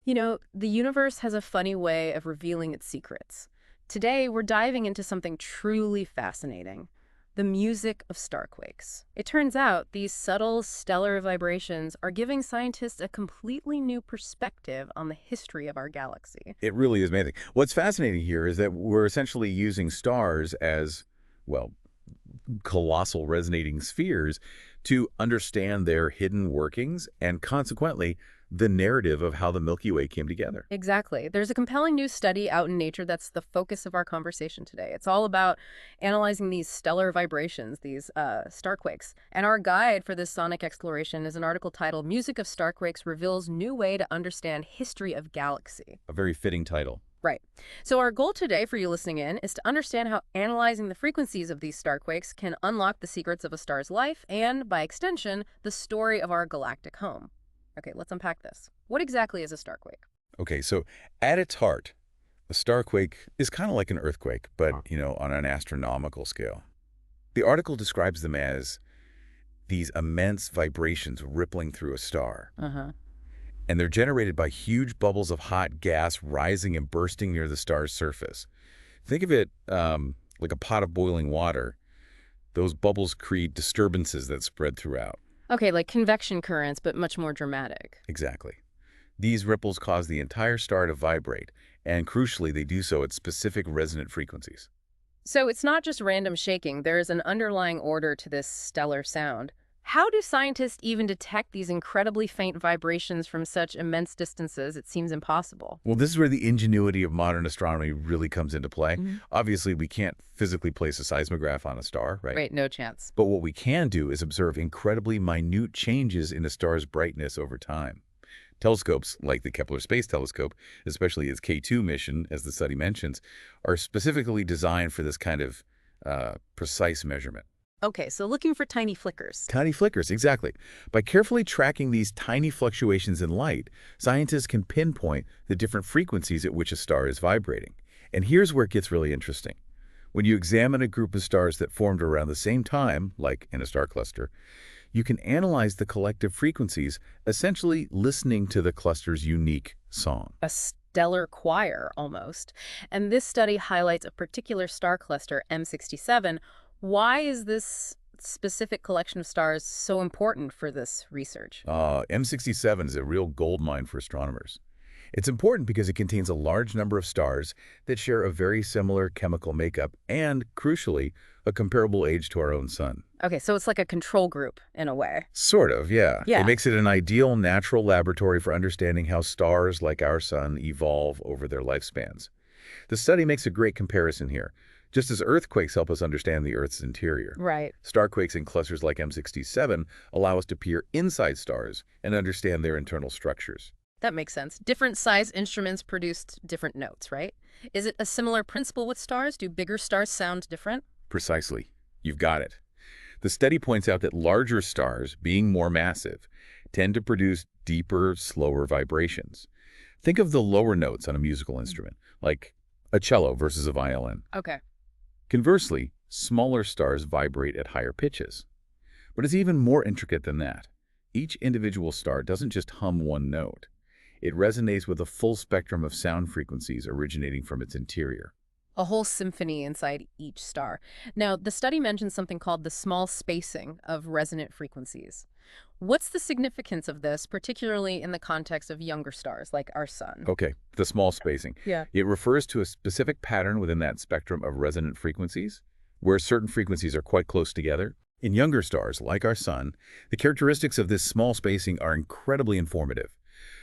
You know, the universe has a funny way of revealing its secrets. Today, we're diving into something truly fascinating, the music of starquakes. It turns out these subtle stellar vibrations are giving scientists a completely new perspective on the history of our galaxy. It really is amazing. What's fascinating here is that we're essentially using stars as, well, colossal resonating spheres to understand their hidden workings and consequently the narrative of how the Milky Way came together. Exactly. There's a compelling new study out in Nature that's the focus of our conversation today. It's all about analyzing these stellar vibrations, these starquakes. And our guide for this sonic exploration is an article titled Music of Starquakes Reveals New Way to Understand History of Galaxy. A very fitting title. Right. So our goal today for you listening in is to understand how analyzing the frequencies of these starquakes can unlock the secrets of a star's life and, by extension, the story of our galactic home. Okay, let's unpack this. What exactly is a starquake? Okay, so at its heart, a starquake is kind of like an earthquake, but, on an astronomical scale. The article describes them as these immense vibrations rippling through a star. Uh-huh. And they're generated by huge bubbles of hot gas rising and bursting near the star's surface. Think of it like a pot of boiling water. Those bubbles create disturbances that spread throughout. Okay, like convection currents, but much more dramatic. Exactly. These ripples cause the entire star to vibrate, and crucially, they do so at specific resonant frequencies. So it's not just random shaking, there is an underlying order to this stellar sound. How do scientists even detect these incredibly faint vibrations from such immense distances? It seems impossible. Well, this is where the ingenuity of modern astronomy really comes into play. Mhm. Obviously, we can't physically place a seismograph on a star, right? Right, no chance. But what we can do is observe incredibly minute changes in a star's brightness over time. Telescopes, like the Kepler Space Telescope, especially its K2 mission, as the study mentions, are specifically designed for this kind of precise measurement. Okay, so looking for tiny flickers. Tiny flickers, exactly. By carefully tracking these tiny fluctuations in light, scientists can pinpoint the different frequencies at which a star is vibrating. And here's where it gets really interesting. When you examine a group of stars that formed around the same time, like in a star cluster, you can analyze the collective frequencies, essentially listening to the cluster's unique song. A stellar choir, almost. And this study highlights a particular star cluster, M67. Why is this specific collection of stars so important for this research? M67 is a real goldmine for astronomers. It's important because it contains a large number of stars that share a very similar chemical makeup and, crucially, a comparable age to our own sun. Okay, so it's like a control group in a way. Sort of, yeah. It Yeah. makes it an ideal natural laboratory for understanding how stars like our sun evolve over their lifespans. The study makes a great comparison here. Just as earthquakes help us understand the Earth's interior, Right. starquakes in clusters like M67 allow us to peer inside stars and understand their internal structures. That makes sense. Different size instruments produced different notes, right? Is it a similar principle with stars? Do bigger stars sound different? Precisely. You've got it. The study points out that larger stars, being more massive, tend to produce deeper, slower vibrations. Think of the lower notes on a musical instrument, like a cello versus a violin. Okay. Conversely, smaller stars vibrate at higher pitches. But it's even more intricate than that. Each individual star doesn't just hum one note. It resonates with a full spectrum of sound frequencies originating from its interior. A whole symphony inside each star. Now, the study mentions something called the small spacing of resonant frequencies. What's the significance of this, particularly in the context of younger stars like our sun? Okay, the small spacing. Yeah. It refers to a specific pattern within that spectrum of resonant frequencies, where certain frequencies are quite close together. In younger stars, like our sun, the characteristics of this small spacing are incredibly informative.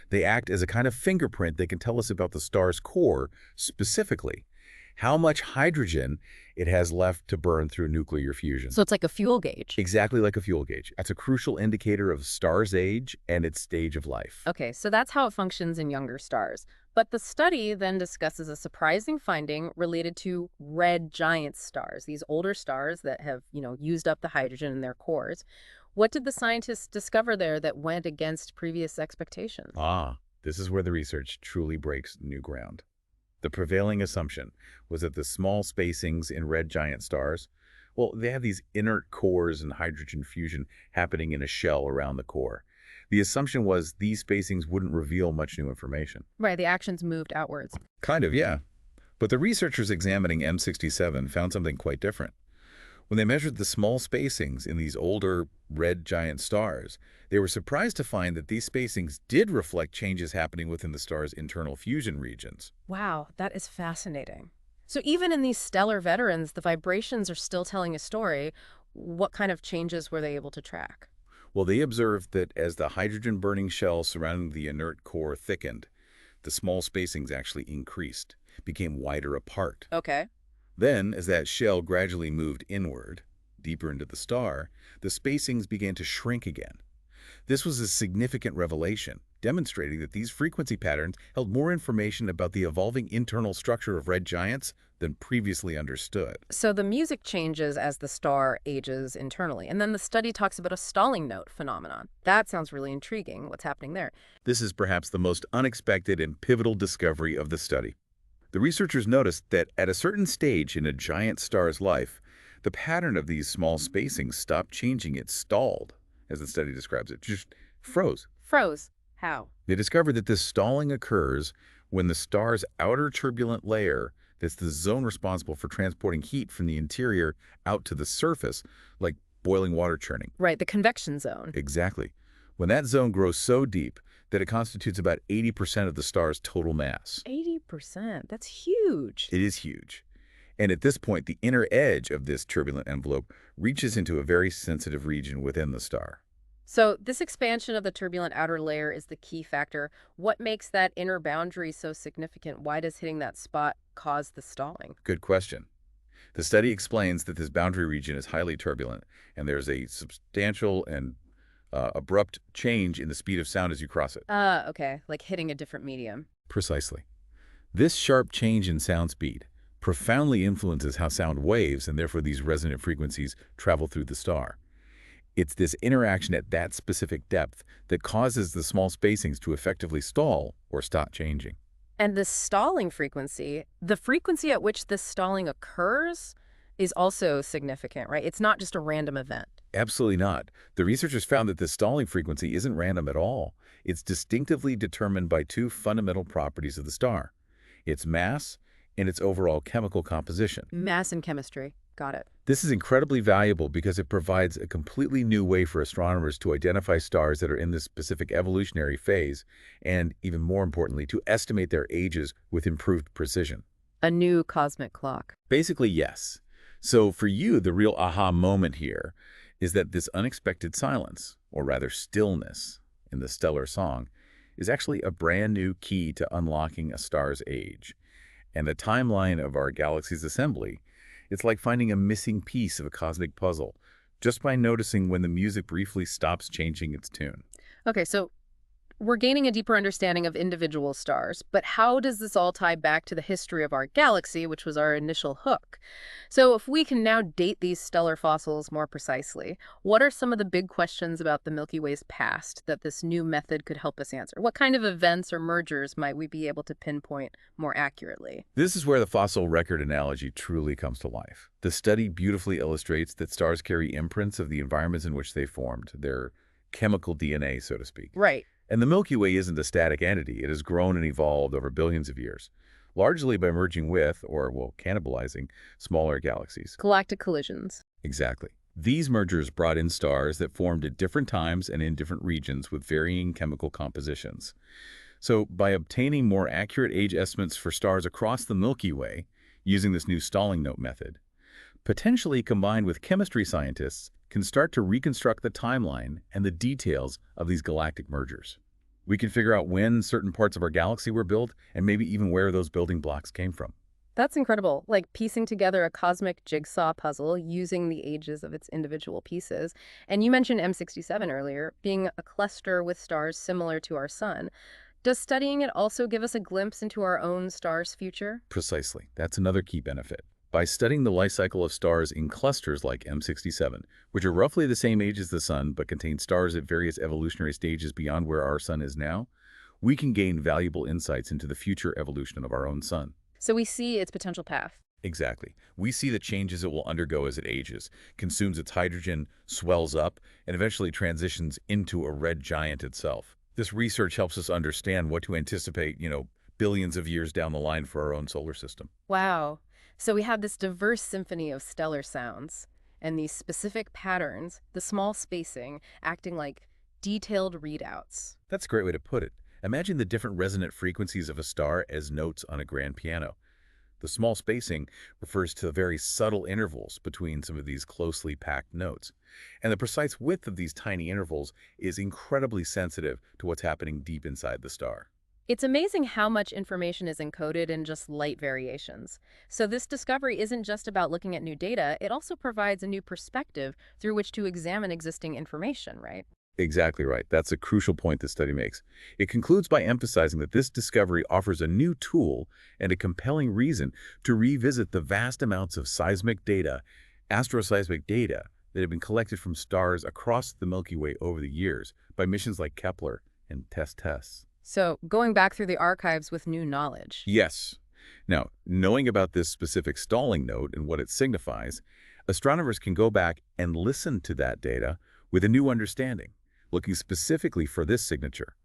They act as a kind of fingerprint that can tell us about the star's core, specifically how much hydrogen it has left to burn through nuclear fusion. So it's like a fuel gauge. Exactly like a fuel gauge. That's a crucial indicator of a star's age and its stage of life. Okay, so that's how it functions in younger stars. But the study then discusses a surprising finding related to red giant stars, these older stars that have, used up the hydrogen in their cores. What did the scientists discover there that went against previous expectations? This is where the research truly breaks new ground. The prevailing assumption was that the small spacings in red giant stars, well, they have these inert cores and hydrogen fusion happening in a shell around the core. The assumption was these spacings wouldn't reveal much new information. Right, the actions moved outwards. Kind of, yeah. But the researchers examining M67 found something quite different. When they measured the small spacings in these older red giant stars, they were surprised to find that these spacings did reflect changes happening within the star's internal fusion regions. Wow, that is fascinating. So even in these stellar veterans, the vibrations are still telling a story. What kind of changes were they able to track? Well, they observed that as the hydrogen-burning shell surrounding the inert core thickened, the small spacings actually increased, became wider apart. Okay. Then, as that shell gradually moved inward, deeper into the star, the spacings began to shrink again. This was a significant revelation, demonstrating that these frequency patterns held more information about the evolving internal structure of red giants than previously understood. So the music changes as the star ages internally, and then the study talks about a stalling note phenomenon. That sounds really intriguing. What's happening there? This is perhaps the most unexpected and pivotal discovery of the study. The researchers noticed that at a certain stage in a giant star's life, the pattern of these small spacings stopped changing. It stalled, as the study describes it, just froze. Froze. How? They discovered that this stalling occurs when the star's outer turbulent layer, that's the zone responsible for transporting heat from the interior out to the surface, like boiling water churning. Right, the convection zone. Exactly. When that zone grows so deep that it constitutes about 80% of the star's total mass. 80%. That's huge. It is huge. And at this point, the inner edge of this turbulent envelope reaches into a very sensitive region within the star. So this expansion of the turbulent outer layer is the key factor. What makes that inner boundary so significant? Why does hitting that spot cause the stalling? Good question. The study explains that this boundary region is highly turbulent, and there's a substantial and abrupt change in the speed of sound as you cross it. Okay, like hitting a different medium. Precisely. This sharp change in sound speed profoundly influences how sound waves, and therefore these resonant frequencies, travel through the star. It's this interaction at that specific depth that causes the small spacings to effectively stall or stop changing. And the stalling frequency, the frequency at which this stalling occurs, is also significant, right? It's not just a random event. Absolutely not. The researchers found that the stalling frequency isn't random at all. It's distinctively determined by two fundamental properties of the star: its mass and its overall chemical composition. Mass and chemistry. Got it. This is incredibly valuable because it provides a completely new way for astronomers to identify stars that are in this specific evolutionary phase, and even more importantly, to estimate their ages with improved precision. A new cosmic clock. Basically, yes. So for you, the real aha moment here is that this unexpected silence, or rather stillness, in the stellar song, is actually a brand new key to unlocking a star's age. And the timeline of our galaxy's assembly, it's like finding a missing piece of a cosmic puzzle, just by noticing when the music briefly stops changing its tune. Okay, so we're gaining a deeper understanding of individual stars, but how does this all tie back to the history of our galaxy, which was our initial hook? So if we can now date these stellar fossils more precisely, what are some of the big questions about the Milky Way's past that this new method could help us answer? What kind of events or mergers might we be able to pinpoint more accurately? This is where the fossil record analogy truly comes to life. The study beautifully illustrates that stars carry imprints of the environments in which they formed, their chemical DNA, so to speak. Right. And the Milky Way isn't a static entity. It has grown and evolved over billions of years, largely by merging with, or, well, cannibalizing, smaller galaxies. Galactic collisions. Exactly. These mergers brought in stars that formed at different times and in different regions with varying chemical compositions. So by obtaining more accurate age estimates for stars across the Milky Way, using this new stalling note method, potentially combined with chemistry scientists, can start to reconstruct the timeline and the details of these galactic mergers. We can figure out when certain parts of our galaxy were built and maybe even where those building blocks came from. That's incredible, like piecing together a cosmic jigsaw puzzle using the ages of its individual pieces. And you mentioned M67 earlier, being a cluster with stars similar to our sun. Does studying it also give us a glimpse into our own star's future? Precisely. That's another key benefit. By studying the life cycle of stars in clusters like M67, which are roughly the same age as the Sun but contain stars at various evolutionary stages beyond where our Sun is now, we can gain valuable insights into the future evolution of our own Sun. So we see its potential path. Exactly. We see the changes it will undergo as it ages, consumes its hydrogen, swells up, and eventually transitions into a red giant itself. This research helps us understand what to anticipate, billions of years down the line for our own solar system. Wow. So we have this diverse symphony of stellar sounds and these specific patterns, the small spacing, acting like detailed readouts. That's a great way to put it. Imagine the different resonant frequencies of a star as notes on a grand piano. The small spacing refers to the very subtle intervals between some of these closely packed notes. And the precise width of these tiny intervals is incredibly sensitive to what's happening deep inside the star. It's amazing how much information is encoded in just light variations. So this discovery isn't just about looking at new data, it also provides a new perspective through which to examine existing information, right? Exactly right. That's a crucial point this study makes. It concludes by emphasizing that this discovery offers a new tool and a compelling reason to revisit the vast amounts of seismic data, astroseismic data, that have been collected from stars across the Milky Way over the years by missions like Kepler and TESS. So going back through the archives with new knowledge. Yes. Now, knowing about this specific stalling note and what it signifies, astronomers can go back and listen to that data with a new understanding, looking specifically for this signature.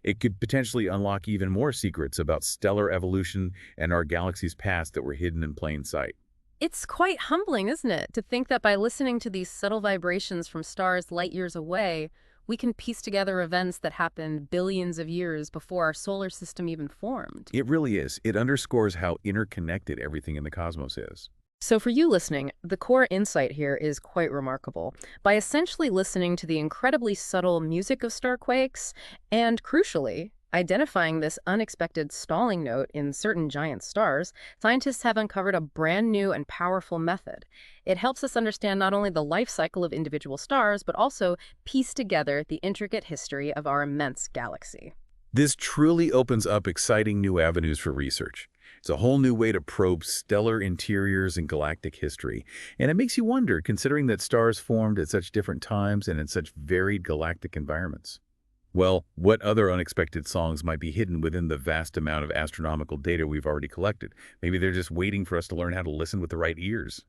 It could potentially unlock even more secrets about stellar evolution and our galaxy's past that were hidden in plain sight. It's quite humbling, isn't it, to think that by listening to these subtle vibrations from stars light years away, we can piece together events that happened billions of years before our solar system even formed. It really is. It underscores how interconnected everything in the cosmos is. So for you listening, the core insight here is quite remarkable. By essentially listening to the incredibly subtle music of starquakes and, crucially, identifying this unexpected stalling note in certain giant stars, scientists have uncovered a brand new and powerful method. It helps us understand not only the life cycle of individual stars, but also piece together the intricate history of our immense galaxy. This truly opens up exciting new avenues for research. It's a whole new way to probe stellar interiors and galactic history. And it makes you wonder, considering that stars formed at such different times and in such varied galactic environments. Well, what other unexpected songs might be hidden within the vast amount of astronomical data we've already collected? Maybe they're just waiting for us to learn how to listen with the right ears.